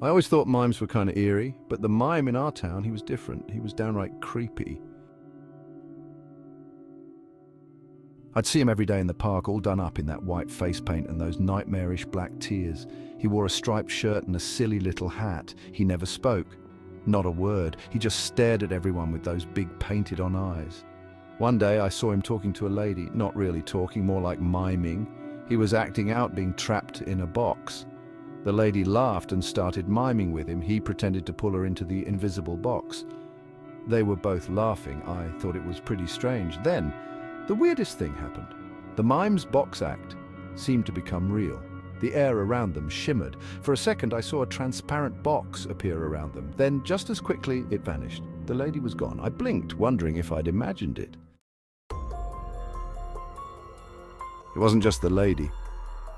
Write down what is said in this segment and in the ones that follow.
I always thought mimes were kind of eerie, but the mime in our town, he was different. He was downright creepy. I'd see him every day in the park, all done up in that white face paint and those nightmarish black tears. He wore a striped shirt and a silly little hat. He never spoke. Not a word. He just stared at everyone with those big painted-on eyes. One day I saw him talking to a lady, not really talking, more like miming. He was acting out being trapped in a box. The lady laughed and started miming with him. He pretended to pull her into the invisible box. They were both laughing. I thought it was pretty strange. Then, the weirdest thing happened. The mime's box act seemed to become real. The air around them shimmered. For a second, I saw a transparent box appear around them. Then, just as quickly, it vanished. The lady was gone. I blinked, wondering if I'd imagined it. It wasn't just the lady.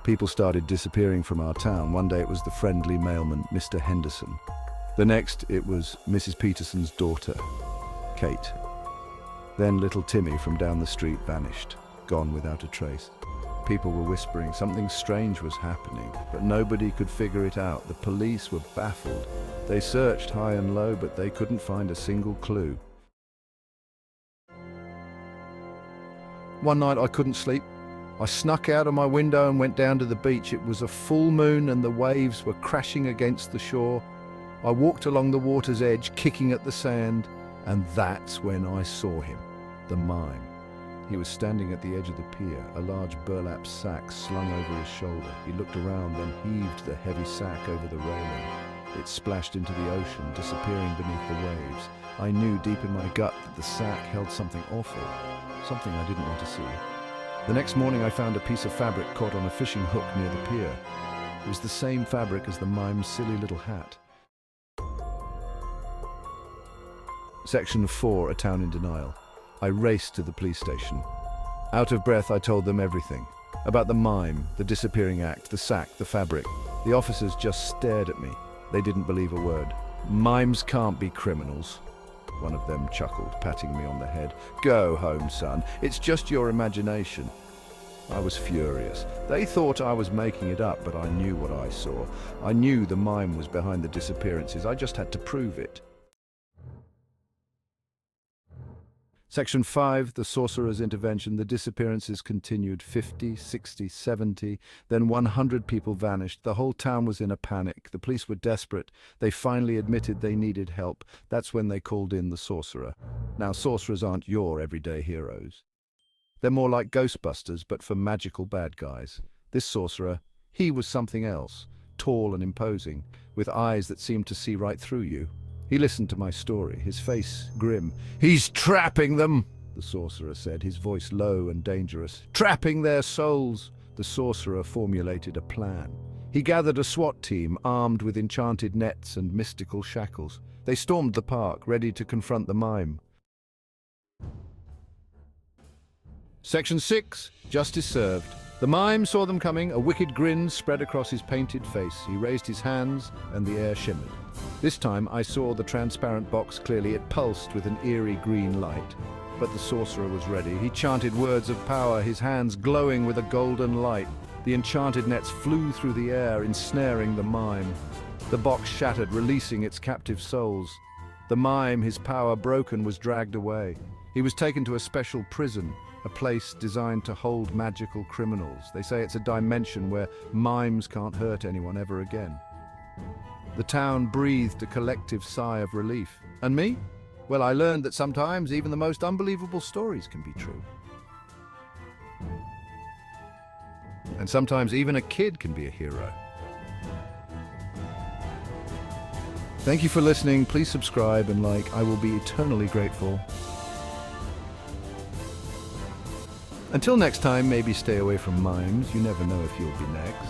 People started disappearing from our town. One day it was the friendly mailman, Mr. Henderson. The next, it was Mrs. Peterson's daughter, Kate. Then little Timmy from down the street vanished, gone without a trace. People were whispering something strange was happening, but nobody could figure it out. The police were baffled. They searched high and low, but they couldn't find a single clue. One night I couldn't sleep. I snuck out of my window and went down to the beach. It was a full moon and the waves were crashing against the shore. I walked along the water's edge, kicking at the sand, and that's when I saw him, the mime. He was standing at the edge of the pier, a large burlap sack slung over his shoulder. He looked around, then heaved the heavy sack over the railing. It splashed into the ocean, disappearing beneath the waves. I knew deep in my gut that the sack held something awful, something I didn't want to see. The next morning I found a piece of fabric caught on a fishing hook near the pier. It was the same fabric as the mime's silly little hat. Section 4, A Town in Denial. I raced to the police station. Out of breath, I told them everything. About the mime, the disappearing act, the sack, the fabric. The officers just stared at me. They didn't believe a word. Mimes can't be criminals. One of them chuckled, patting me on the head. Go home, son. It's just your imagination. I was furious. They thought I was making it up, but I knew what I saw. I knew the mime was behind the disappearances. I just had to prove it. Section 5, The Sorcerer's Intervention. The disappearances continued. 50, 60, 70, then 100 people vanished. The whole town was in a panic. The police were desperate. They finally admitted they needed help. That's when they called in the sorcerer. Now, sorcerers aren't your everyday heroes. They're more like Ghostbusters, but for magical bad guys. This sorcerer, he was something else. Tall and imposing, with eyes that seemed to see right through you. He listened to my story, his face grim. He's trapping them, the sorcerer said, his voice low and dangerous. Trapping their souls. The sorcerer formulated a plan. He gathered a SWAT team armed with enchanted nets and mystical shackles. They stormed the park, ready to confront the mime. Section 6, Justice Served. The mime saw them coming. A wicked grin spread across his painted face. He raised his hands and the air shimmered. This time I saw the transparent box clearly. It pulsed with an eerie green light. But the sorcerer was ready. He chanted words of power, his hands glowing with a golden light. The enchanted nets flew through the air, ensnaring the mime. The box shattered, releasing its captive souls. The mime, his power broken, was dragged away. He was taken to a special prison, a place designed to hold magical criminals. They say it's a dimension where mimes can't hurt anyone ever again. The town breathed a collective sigh of relief. And me? Well, I learned that sometimes even the most unbelievable stories can be true. And sometimes even a kid can be a hero. Thank you for listening. Please subscribe and like. I will be eternally grateful. Until next time, maybe stay away from mimes. You never know if you'll be next.